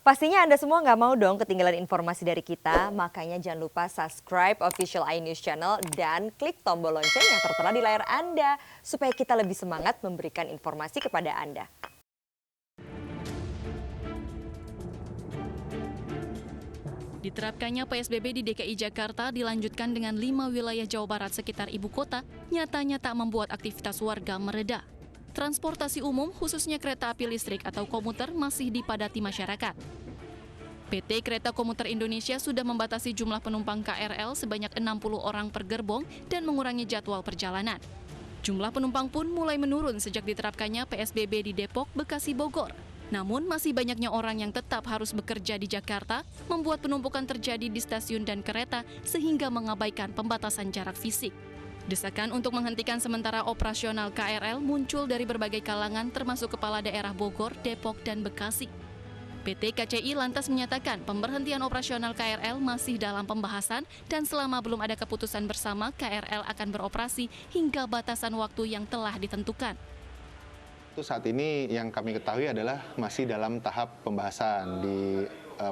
Pastinya Anda semua nggak mau dong ketinggalan informasi dari kita, makanya jangan lupa subscribe official iNews Channel dan klik tombol lonceng yang tertera di layar Anda, supaya kita lebih semangat memberikan informasi kepada Anda. Diterapkannya PSBB di DKI Jakarta dilanjutkan dengan 5 wilayah Jawa Barat sekitar ibu kota, nyatanya tak membuat aktivitas warga mereda. Transportasi umum, khususnya kereta api listrik atau komuter, masih dipadati masyarakat. PT Kereta Komuter Indonesia sudah membatasi jumlah penumpang KRL sebanyak 60 orang per gerbong dan mengurangi jadwal perjalanan. Jumlah penumpang pun mulai menurun sejak diterapkannya PSBB di Depok, Bekasi, Bogor. Namun masih banyaknya orang yang tetap harus bekerja di Jakarta, membuat penumpukan terjadi di stasiun dan kereta sehingga mengabaikan pembatasan jarak fisik. Desakan untuk menghentikan sementara operasional KRL muncul dari berbagai kalangan termasuk Kepala Daerah Bogor, Depok, dan Bekasi. PT KCI lantas menyatakan pemberhentian operasional KRL masih dalam pembahasan dan selama belum ada keputusan bersama, KRL akan beroperasi hingga batasan waktu yang telah ditentukan. Saat ini yang kami ketahui adalah masih dalam tahap pembahasan di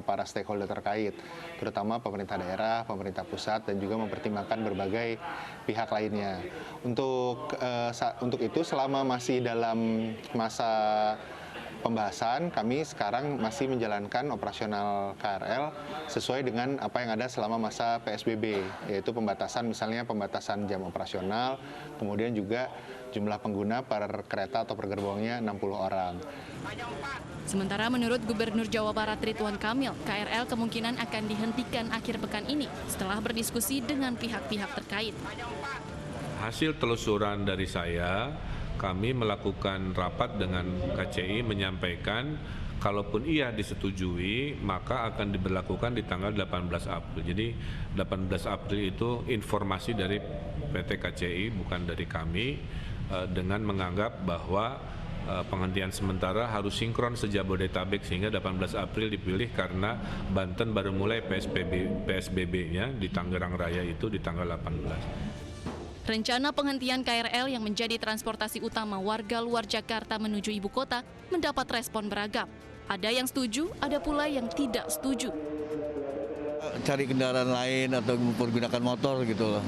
para stakeholder terkait, terutama pemerintah daerah, pemerintah pusat, dan juga mempertimbangkan berbagai pihak lainnya. Untuk itu selama masih dalam masa pembahasan, kami sekarang masih menjalankan operasional KRL sesuai dengan apa yang ada selama masa PSBB, yaitu misalnya pembatasan jam operasional, kemudian juga jumlah pengguna per kereta atau per gerbongnya 60 orang. Sementara menurut Gubernur Jawa Barat Ridwan Kamil, KRL kemungkinan akan dihentikan akhir pekan ini setelah berdiskusi dengan pihak-pihak terkait. Hasil telusuran dari saya, kami melakukan rapat dengan KCI menyampaikan kalaupun iya disetujui maka akan diberlakukan di tanggal 18 April. Jadi 18 April itu informasi dari PT KCI bukan dari kami, dengan menganggap bahwa penghentian sementara harus sinkron se-Jabodetabek sehingga 18 April dipilih karena Banten baru mulai PSBB-nya di Tangerang Raya itu di tanggal 18. Rencana penghentian KRL yang menjadi transportasi utama warga luar Jakarta menuju ibu kota mendapat respon beragam. Ada yang setuju, ada pula yang tidak setuju. Cari kendaraan lain atau mempergunakan motor gitu loh.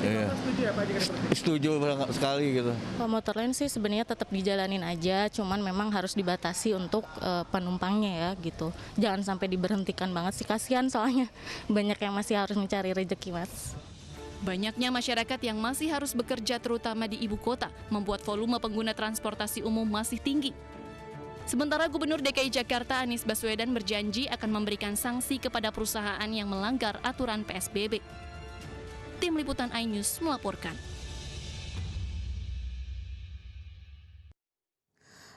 Ya. Setuju ya Pak? Setuju sekali gitu. Motor lain sih sebenarnya tetap dijalanin aja, cuman memang harus dibatasi untuk penumpangnya ya gitu. Jangan sampai diberhentikan banget sih, kasihan soalnya banyak yang masih harus mencari rezeki, Mas. Banyaknya masyarakat yang masih harus bekerja terutama di ibu kota membuat volume pengguna transportasi umum masih tinggi. Sementara Gubernur DKI Jakarta Anies Baswedan berjanji akan memberikan sanksi kepada perusahaan yang melanggar aturan PSBB. Tim Liputan iNews melaporkan.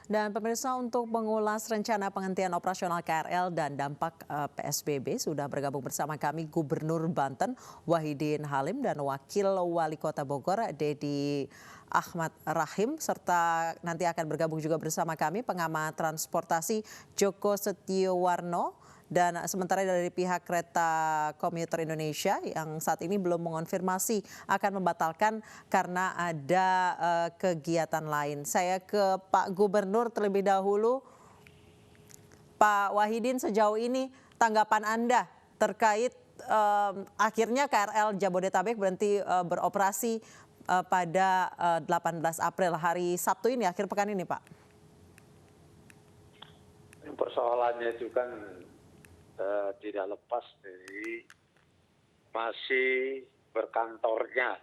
Dan pemirsa, untuk mengulas rencana penghentian operasional KRL dan dampak PSBB sudah bergabung bersama kami Gubernur Banten Wahidin Halim dan Wakil Wali Kota Bogor Dedi Ahmad Rahim, serta nanti akan bergabung juga bersama kami pengamat transportasi Joko Setiowarno. Dan sementara dari pihak Kereta Komuter Indonesia yang saat ini belum mengonfirmasi akan membatalkan karena ada kegiatan lain. Saya ke Pak Gubernur terlebih dahulu. Pak Wahidin, sejauh ini tanggapan Anda terkait akhirnya KRL Jabodetabek berhenti beroperasi pada 18 April, hari Sabtu ini, akhir pekan ini, Pak. Persoalannya itu kan tidak lepas dari masih berkantornya,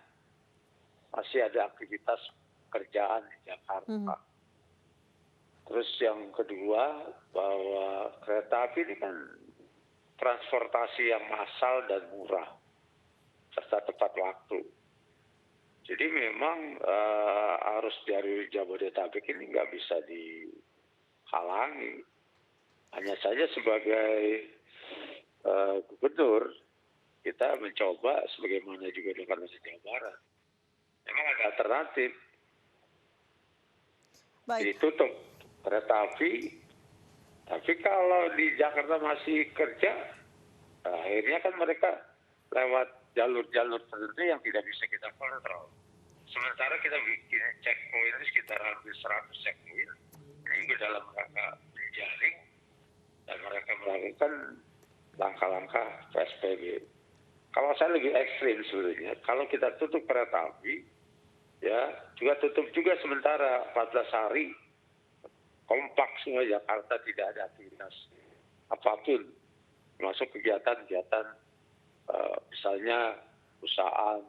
masih ada aktivitas kerjaan di Jakarta. Terus yang kedua, bahwa kereta api ini kan transportasi yang massal dan murah serta tepat waktu. Jadi memang arus dari Jabodetabek ini nggak bisa dihalangi. Hanya saja sebagai gubernur, kita mencoba sebagaimana juga dengan Jawa Barat. Memang ada alternatif. Ditutup kereta api, tapi kalau di Jakarta masih kerja, akhirnya kan mereka lewat jalur-jalur tertentu yang tidak bisa kita kontrol. Sementara kita bikin checkpoint sekitar hampir 100 checkpoint, itu dalam rangka menjaring dan mereka melakukan langkah-langkah PSBB. Kalau saya lebih ekstrim sebenarnya, kalau kita tutup kereta api, ya juga tutup juga sementara 14 hari, kompak semua Jakarta, tidak ada aktivitas apapun, termasuk kegiatan-kegiatan misalnya perusahaan,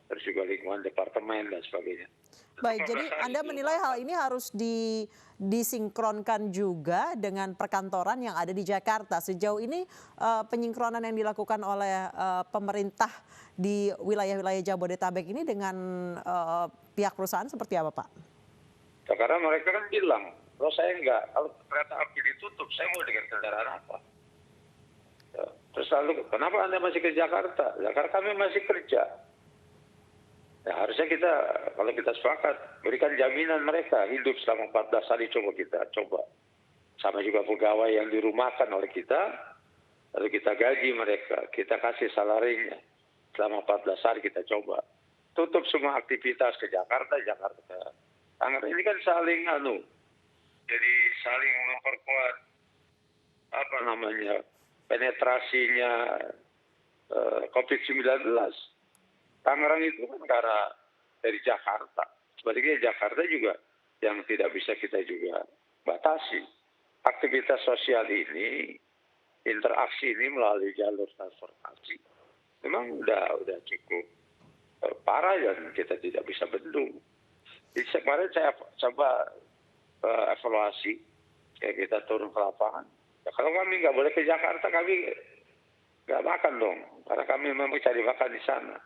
terus juga lingkungan departemen dan sebagainya. Baik, jadi Anda menilai hal ini harus disinkronkan juga dengan perkantoran yang ada di Jakarta. Sejauh ini penyinkronan yang dilakukan oleh pemerintah di wilayah-wilayah Jabodetabek ini dengan pihak perusahaan seperti apa, Pak? Ya, karena mereka kan bilang, kalau saya enggak, kalau kereta api ditutup, saya mau dengan kendaraan apa? Ya, terus lalu, kenapa Anda masih ke Jakarta? Ya, karena kami masih kerja. Ya, harusnya kita, kalau kita sepakat, berikan jaminan mereka hidup selama 14 hari, coba. Sama juga pegawai yang dirumahkan oleh kita, lalu kita gaji mereka, kita kasih salarinya. Selama 14 hari kita coba. Tutup semua aktivitas ke Jakarta. Tangerang ini kan saling jadi saling memperkuat penetrasinya COVID-19. Tangerang itu kan karena dari Jakarta. Sebaliknya Jakarta juga yang tidak bisa kita juga batasi. Aktivitas sosial ini, interaksi ini melalui jalur transportasi, memang udah cukup parah dan kita tidak bisa bendung. Jadi kemarin saya coba evaluasi, kayak kita turun ke lapangan. Ya, kalau kami nggak boleh ke Jakarta, kami nggak makan dong, karena kami memang cari makan di sana.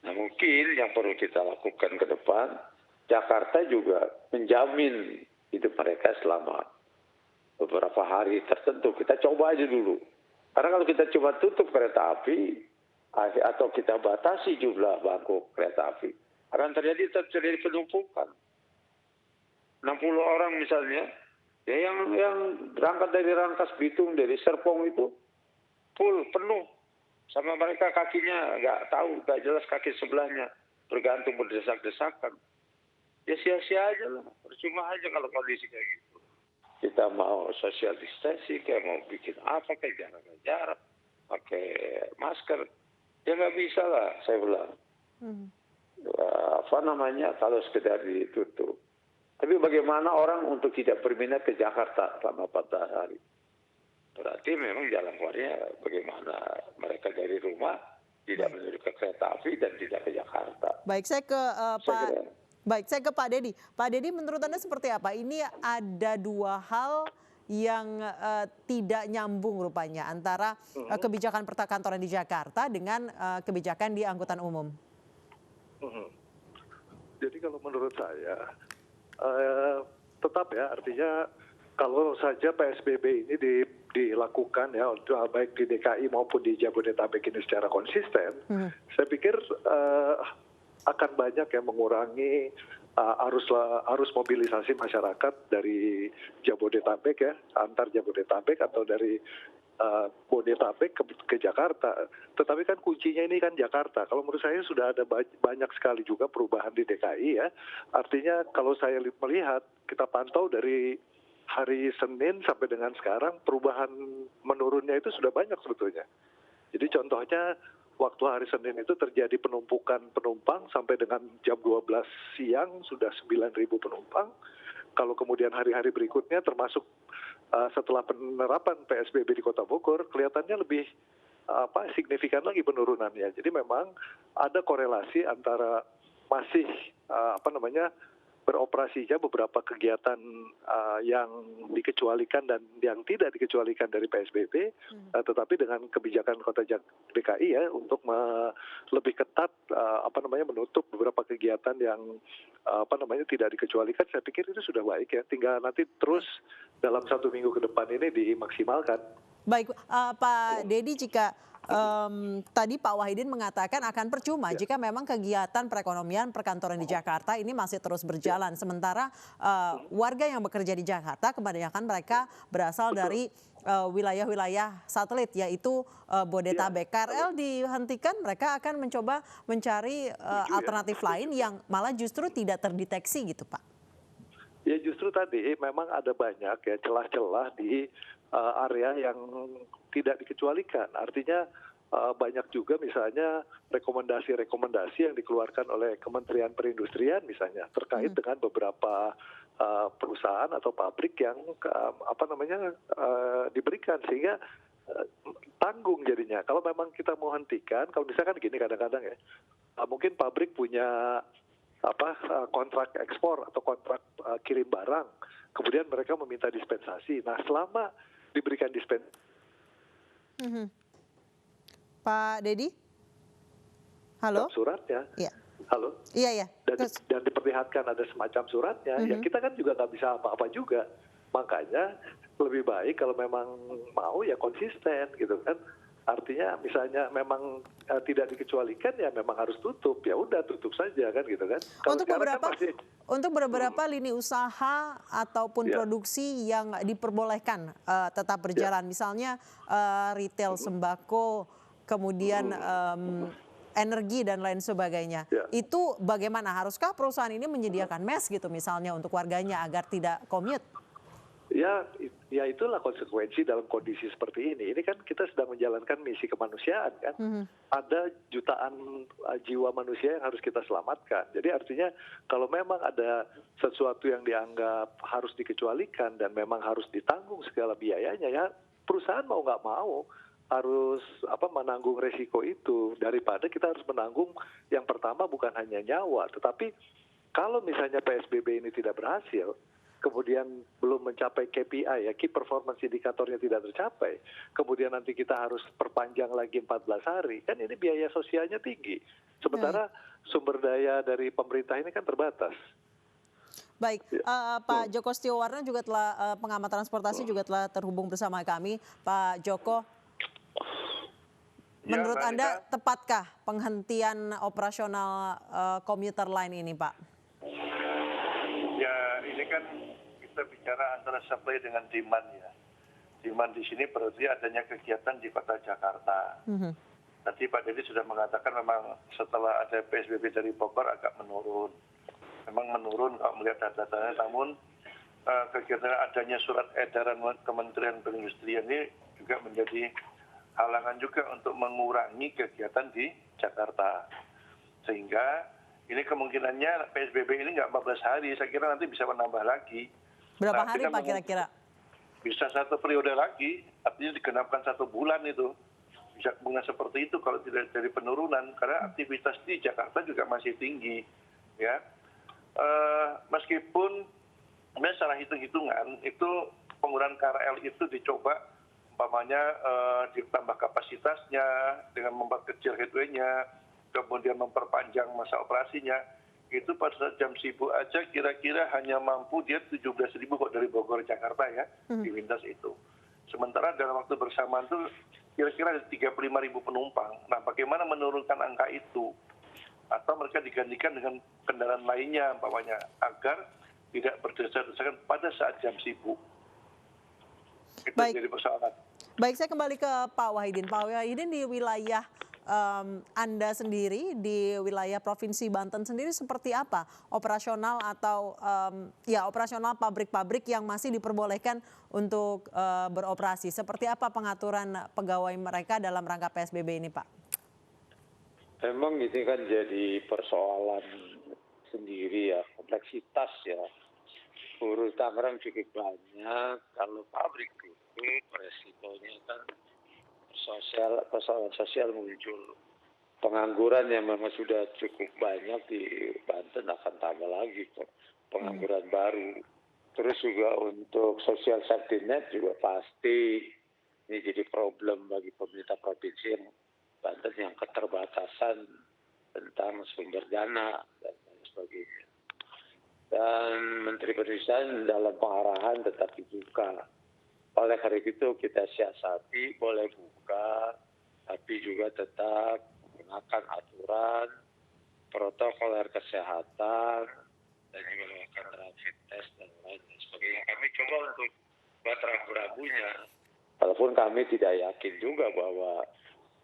Nah, mungkin yang perlu kita lakukan ke depan, Jakarta juga menjamin hidup mereka selama beberapa hari tertentu. Kita coba aja dulu. Karena kalau kita coba tutup kereta api, atau kita batasi jumlah bangku kereta api, akan terjadi penumpukan. 60 orang misalnya, ya yang berangkat dari Rangkas Bitung, dari Serpong itu, penuh. Sama mereka kakinya nggak jelas kaki sebelahnya, bergantung berdesak-desakan. Ya sia-sia aja lah, percuma aja kalau kondisi kayak gitu. Kita mau social distancing, kayak mau bikin apa, kayak jarak, pakai masker, ya nggak bisa lah, saya bilang. Kalau sekedar ditutup. Tapi bagaimana orang untuk tidak berminat ke Jakarta selama 14 hari? Berarti memang jalan keluarnya bagaimana mereka dari rumah tidak menuju ke kereta api dan tidak ke Jakarta. Baik, saya ke Pak Dedi. Pak Dedi, menurut Anda seperti apa? Ini ada dua hal yang tidak nyambung rupanya antara kebijakan perkantoran di Jakarta dengan kebijakan di angkutan umum. Jadi kalau menurut saya tetap ya, artinya kalau saja PSBB ini dilakukan ya, baik di DKI maupun di Jabodetabek ini secara konsisten, saya pikir akan banyak yang mengurangi arus mobilisasi masyarakat dari Jabodetabek ya, antar Jabodetabek atau dari Bodetabek ke Jakarta. Tetapi kan kuncinya ini kan Jakarta. Kalau menurut saya sudah ada banyak sekali juga perubahan di DKI ya. Artinya kalau saya melihat, kita pantau dari hari Senin sampai dengan sekarang, perubahan menurunnya itu sudah banyak sebetulnya. Jadi contohnya waktu hari Senin itu terjadi penumpukan penumpang sampai dengan jam 12 siang sudah 9.000 penumpang. Kalau kemudian hari-hari berikutnya termasuk setelah penerapan PSBB di Kota Bogor, kelihatannya lebih signifikan lagi penurunannya. Jadi memang ada korelasi antara masih beroperasinya beberapa kegiatan yang dikecualikan dan yang tidak dikecualikan dari PSBB, tetapi dengan kebijakan Kota DKI ya untuk lebih ketat menutup beberapa kegiatan yang tidak dikecualikan, saya pikir itu sudah baik ya. Tinggal nanti terus dalam 1 minggu ke depan ini dimaksimalkan. Baik, Pak Dedi, jika tadi Pak Wahidin mengatakan akan percuma jika memang kegiatan perekonomian perkantoran di Jakarta ini masih terus berjalan. Sementara warga yang bekerja di Jakarta kebanyakan mereka berasal dari wilayah-wilayah satelit, yaitu Bodetabek. KRL dihentikan, mereka akan mencoba mencari alternatif lain yang malah justru tidak terdeteksi gitu, Pak. Ya justru tadi memang ada banyak ya celah-celah di area yang tidak dikecualikan. Artinya banyak juga misalnya rekomendasi-rekomendasi yang dikeluarkan oleh Kementerian Perindustrian misalnya terkait dengan beberapa perusahaan atau pabrik yang diberikan, sehingga tanggung jadinya. Kalau memang kita mau hentikan, kalau misalkan gini kadang-kadang ya, mungkin pabrik punya kontrak ekspor atau kontrak kirim barang, kemudian mereka meminta dispensasi. Nah, selama diberikan dispensasi. Pak Dedi? Halo? Suratnya. Iya. Halo? Iya. Dan diperlihatkan ada semacam suratnya, ya kita kan juga nggak bisa apa-apa juga. Makanya lebih baik kalau memang mau ya konsisten gitu kan. Artinya misalnya memang tidak dikecualikan ya memang harus tutup, ya udah tutup saja kan gitu kan. Untuk beberapa lini usaha ataupun produksi yang diperbolehkan tetap berjalan, misalnya retail sembako, kemudian energi dan lain sebagainya. Itu bagaimana? Haruskah perusahaan ini menyediakan mes gitu misalnya untuk warganya agar tidak commute? Ya itulah konsekuensi dalam kondisi seperti ini. Ini kan kita sedang menjalankan misi kemanusiaan kan. Ada jutaan jiwa manusia yang harus kita selamatkan. Jadi artinya kalau memang ada sesuatu yang dianggap harus dikecualikan dan memang harus ditanggung segala biayanya, ya perusahaan mau nggak mau harus menanggung resiko itu, daripada kita harus menanggung yang pertama bukan hanya nyawa, tetapi kalau misalnya PSBB ini tidak berhasil, kemudian belum mencapai KPI, ya Key Performance Indicatornya tidak tercapai, kemudian nanti kita harus perpanjang lagi 14 hari, kan ini biaya sosialnya tinggi. Sementara sumber daya dari pemerintah ini kan terbatas. Baik, Pak Joko Setiowarno juga telah, pengamat transportasi juga telah terhubung bersama kami. Pak Joko, menurut Anda tepatkah penghentian operasional komuter line ini, Pak? Ya, ini kan kita bicara antara supply dengan demand ya. Demand di sini berarti adanya kegiatan di Kota Jakarta. Tadi Pak Dedi sudah mengatakan memang setelah ada PSBB dari Bogor agak menurun. Memang menurun kalau melihat data-datanya, namun kegiatan adanya surat edaran Kementerian Perindustrian ini juga menjadi halangan juga untuk mengurangi kegiatan di Jakarta. Sehingga ini kemungkinannya PSBB ini nggak 14 hari, saya kira nanti bisa menambah lagi. Berapa hari Pak kira-kira? Bisa 1 periode lagi, artinya digenapkan 1 bulan itu. Bisa kemungkinan seperti itu kalau tidak dari penurunan, karena aktivitas di Jakarta juga masih tinggi. Ya, meskipun secara hitung-hitungan itu pengurangan KRL itu dicoba, umpamanya ditambah kapasitasnya dengan memperkecil headway-nya, kemudian memperpanjang masa operasinya, itu pada saat jam sibuk aja kira-kira hanya mampu dia 17.000 kok dari Bogor Jakarta ya, di lintas itu. Sementara dalam waktu bersamaan itu kira-kira ada 35.000 penumpang. Nah, bagaimana menurunkan angka itu? Atau mereka digantikan dengan kendaraan lainnya umpamanya, agar tidak berdesak-desakan pada saat jam sibuk. Itu jadi persoalan. Baik, saya kembali ke Pak Wahidin. Pak Wahidin, di wilayah Anda sendiri, di wilayah Provinsi Banten sendiri seperti apa operasional atau operasional pabrik-pabrik yang masih diperbolehkan untuk beroperasi? Seperti apa pengaturan pegawai mereka dalam rangka PSBB ini, Pak? Memang ini kan jadi persoalan sendiri ya, kompleksitas ya. Buruh Tangerang cukup banyak, kalau pabrik tutup resikonya kan persoalan sosial muncul. Pengangguran yang memang sudah cukup banyak di Banten akan tambah lagi kok, pengangguran baru. Terus juga untuk social safety net juga pasti ini jadi problem bagi pemerintah provinsi yang Banten yang keterbatasan tentang sumber dana dan lain sebagainya. Dan Menteri Perindustrian dalam pengarahan tetap dibuka. Oleh karena itu kita siasati boleh buka, tapi juga tetap menggunakan aturan, protokol kesehatan, dan juga melakukan rapid test dan lain sebagainya. Kami coba untuk buat rambu-rambunya. Walaupun kami tidak yakin juga bahwa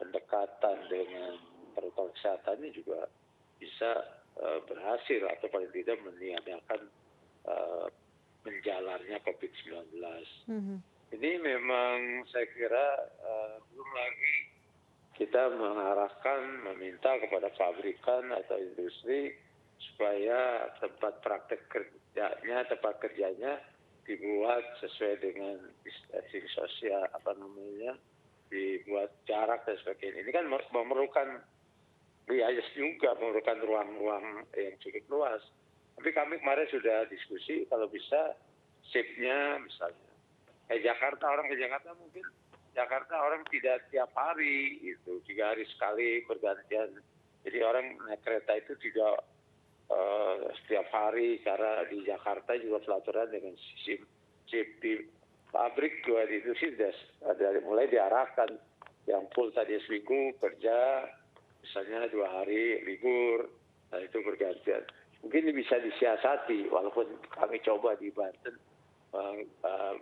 pendekatan dengan protokol kesehatan ini juga bisa berhasil atau paling tidak meniadakan menjalarnya COVID-19. Ini memang saya kira belum lagi kita mengarahkan, meminta kepada pabrikan atau industri supaya tempat praktek kerjanya, tempat kerjanya dibuat sesuai dengan distancing sosial, dibuat jarak dan sebagainya. Ini kan memerlukan biaya juga, memerlukan ruang-ruang yang cukup luas. Tapi kami kemarin sudah diskusi kalau bisa shift-nya misalnya. Jakarta, orang ke Jakarta mungkin Jakarta orang tidak tiap hari itu 3 hari sekali bergantian. Jadi orang naik kereta itu tidak setiap hari, karena di Jakarta juga pelaturan dengan sistem shift di pabrik juga di itu sih mulai diarahkan yang full tadi seminggu kerja, misalnya 2 hari libur, nah itu bergantian. Mungkin ini bisa disiasati, walaupun kami coba di Banten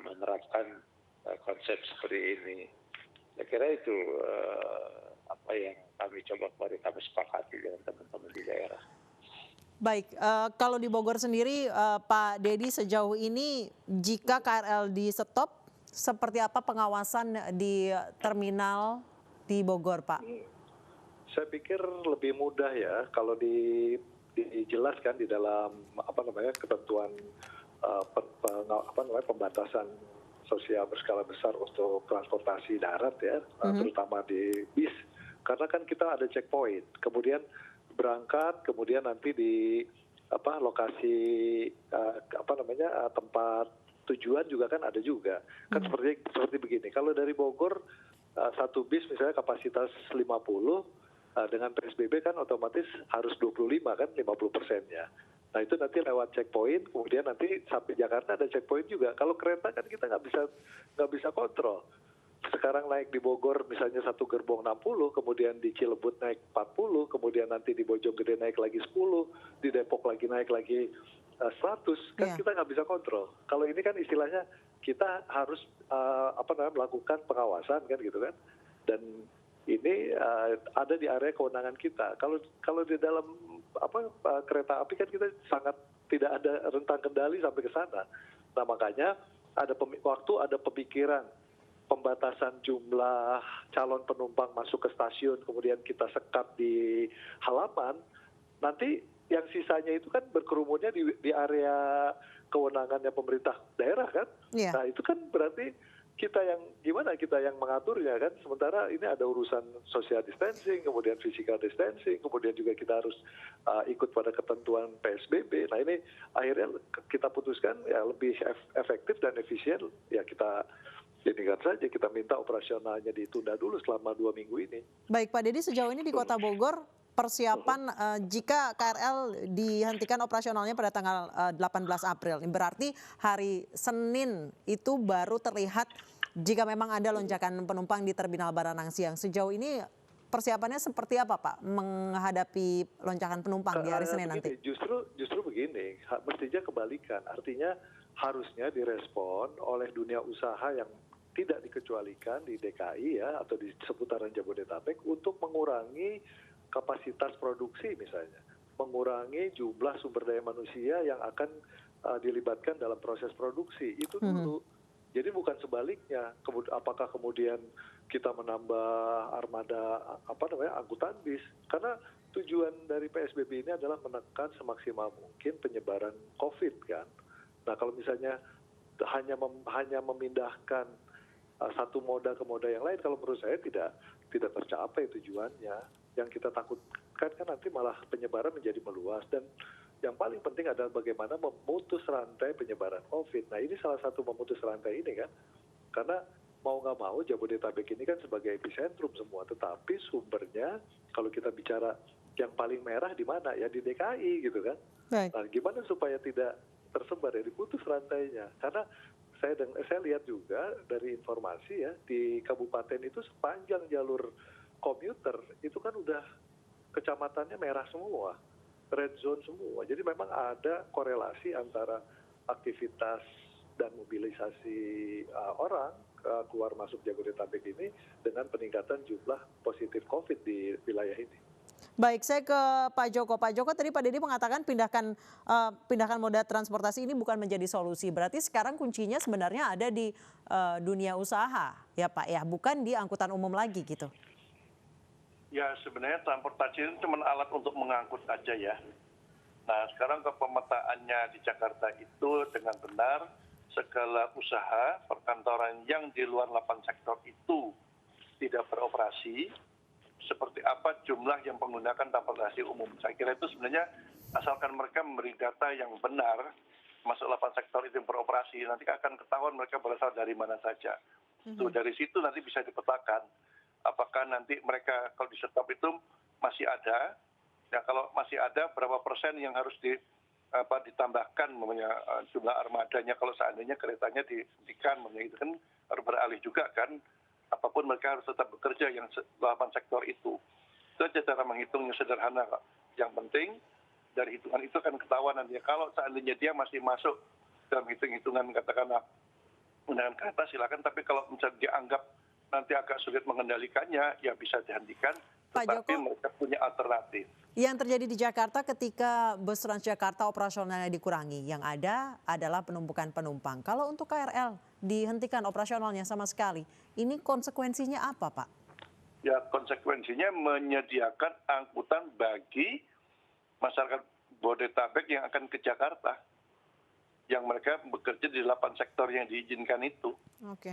menerapkan konsep seperti ini. Saya kira itu apa yang kami coba kami sepakati dengan teman-teman di daerah. Baik, kalau di Bogor sendiri Pak Dedi, sejauh ini jika KRL di stop, seperti apa pengawasan di terminal di Bogor, Pak? Saya pikir lebih mudah ya kalau dijelaskan di dalam ketentuan pembatasan sosial berskala besar untuk transportasi darat ya, terutama di bis, karena kan kita ada checkpoint, kemudian berangkat, kemudian nanti di lokasi tempat tujuan juga kan ada juga, kan seperti begini. Kalau dari Bogor satu bis misalnya kapasitas 50, dengan PSBB kan otomatis harus 25 kan 50%-nya. Nah itu nanti lewat checkpoint, kemudian nanti sampai Jakarta ada checkpoint juga. Kalau kereta kan kita nggak bisa kontrol. Sekarang naik di Bogor misalnya satu gerbong 60, kemudian di Cilebut naik 40, kemudian nanti di Bojonggede naik lagi 10, di Depok lagi naik lagi 100, kan kita nggak bisa kontrol. Kalau ini kan istilahnya kita harus melakukan pengawasan kan gitu kan. Dan ini ada di area kewenangan kita. Kalau di dalam kereta api kan kita sangat tidak ada rentang kendali sampai ke sana. Nah makanya waktu ada pemikiran pembatasan jumlah calon penumpang masuk ke stasiun, kemudian kita sekat di halaman, nanti yang sisanya itu kan berkerumunnya di area kewenangannya pemerintah daerah kan. Nah itu kan berarti kita yang mengaturnya kan, sementara ini ada urusan social distancing, kemudian physical distancing, kemudian juga kita harus ikut pada ketentuan PSBB. Nah ini akhirnya kita putuskan ya lebih efektif dan efisien, ya kita jadikan saja, kita minta operasionalnya ditunda dulu selama 2 minggu ini. Baik Pak Dedi, sejauh ini di Kota Bogor persiapan jika KRL dihentikan operasionalnya pada tanggal 18 April. Berarti hari Senin itu baru terlihat jika memang ada lonjakan penumpang di Terminal Baranang Siang. Sejauh ini persiapannya seperti apa Pak menghadapi lonjakan penumpang di hari Senin nanti? Justru begini, mestinya kebalikan. Artinya harusnya direspon oleh dunia usaha yang tidak dikecualikan di DKI ya atau di seputaran Jabodetabek untuk mengurangi kapasitas produksi misalnya, mengurangi jumlah sumber daya manusia yang akan dilibatkan dalam proses produksi itu dulu. Jadi bukan sebaliknya. Apakah kemudian kita menambah armada angkutan bis? Karena tujuan dari PSBB ini adalah menekan semaksimal mungkin penyebaran COVID kan. Nah kalau misalnya hanya memindahkan satu moda ke moda yang lain, kalau menurut saya tidak tercapai tujuannya. Yang kita takutkan kan nanti malah penyebaran menjadi meluas, dan yang paling penting adalah bagaimana memutus rantai penyebaran COVID. Nah ini salah satu memutus rantai ini kan, karena mau nggak mau Jabodetabek ini kan sebagai epicentrum semua, tetapi sumbernya kalau kita bicara yang paling merah di mana ya di DKI gitu kan. Nah gimana supaya tidak tersebar ya, diputus rantainya, karena saya lihat juga dari informasi ya di kabupaten itu sepanjang jalur komuter itu kan udah kecamatannya merah semua, red zone semua. Jadi memang ada korelasi antara aktivitas dan mobilisasi orang keluar masuk Jabodetabek ini dengan peningkatan jumlah positif COVID di wilayah ini. Baik, saya ke Pak Joko. Pak Joko tadi Pak Dedi mengatakan pindahkan moda transportasi ini bukan menjadi solusi. Berarti sekarang kuncinya sebenarnya ada di dunia usaha, ya Pak ya, bukan di angkutan umum lagi gitu. Ya sebenarnya transportasi itu cuma alat untuk mengangkut aja ya. Nah sekarang kepemetaannya di Jakarta itu dengan benar segala usaha perkantoran yang di luar 8 sektor itu tidak beroperasi. Seperti apa jumlah yang menggunakan transportasi umum. Saya kira itu sebenarnya asalkan mereka memberi data yang benar, masuk 8 sektor itu yang beroperasi, nanti akan ketahuan mereka berasal dari mana saja. Dari situ nanti bisa dipetakan apakah nanti mereka kalau di stop itu masih ada, ya kalau masih ada berapa persen yang harus ditambahkan jumlah armadanya kalau seandainya keretanya dihentikan, itu kan harus beralih juga kan. Apapun mereka harus tetap bekerja yang 8 sektor itu. Itu aja cara menghitungnya sederhana kok. Yang penting dari hitungan itu kan ketahuan nanti. Kalau seandainya dia masih masuk dalam hitung-hitungan katakanlah menggunakan kereta silakan. Tapi kalau misalnya dianggap nanti agak sulit mengendalikannya, ya bisa dihentikan. Pak Tetapi Joko, mereka punya alternatif. yang terjadi di Jakarta ketika bus Transjakarta operasionalnya dikurangi, yang ada adalah penumpukan penumpang. Kalau untuk KRL dihentikan operasionalnya sama sekali, ini konsekuensinya apa Pak? Ya konsekuensinya menyediakan angkutan bagi masyarakat Bodetabek yang akan ke Jakarta. Yang mereka bekerja di 8 sektor yang diizinkan itu. Oke.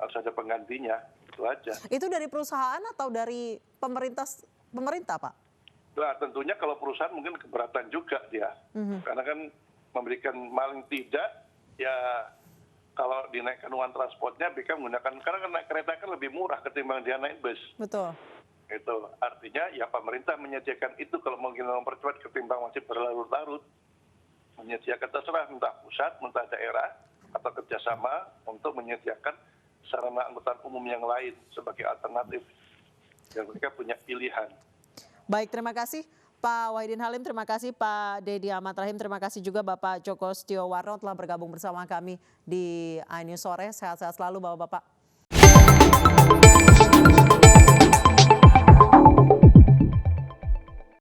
Harus ada penggantinya, itu aja. Itu dari perusahaan atau dari pemerintah Pak? Nah, tentunya kalau perusahaan mungkin keberatan juga dia. Karena kan memberikan paling tidak, ya kalau dinaikkan uang transportnya, mereka menggunakan, karena kan naik kereta kan lebih murah ketimbang dia naik bus. Betul. Itu artinya ya pemerintah menyediakan itu kalau mungkin mempercepat ketimbang masih berlarut-larut. Menyediakan terserah entah pusat, entah daerah, atau kerjasama untuk menyediakan sarana angkutan umum yang lain sebagai alternatif. Dan mereka punya pilihan. Baik, terima kasih Pak Wahidin Halim, terima kasih Pak Dedi Ahmad Rahim, terima kasih juga Bapak Joko Setiowarno telah bergabung bersama kami di iNews Sore. Sehat-sehat selalu Bapak-Bapak.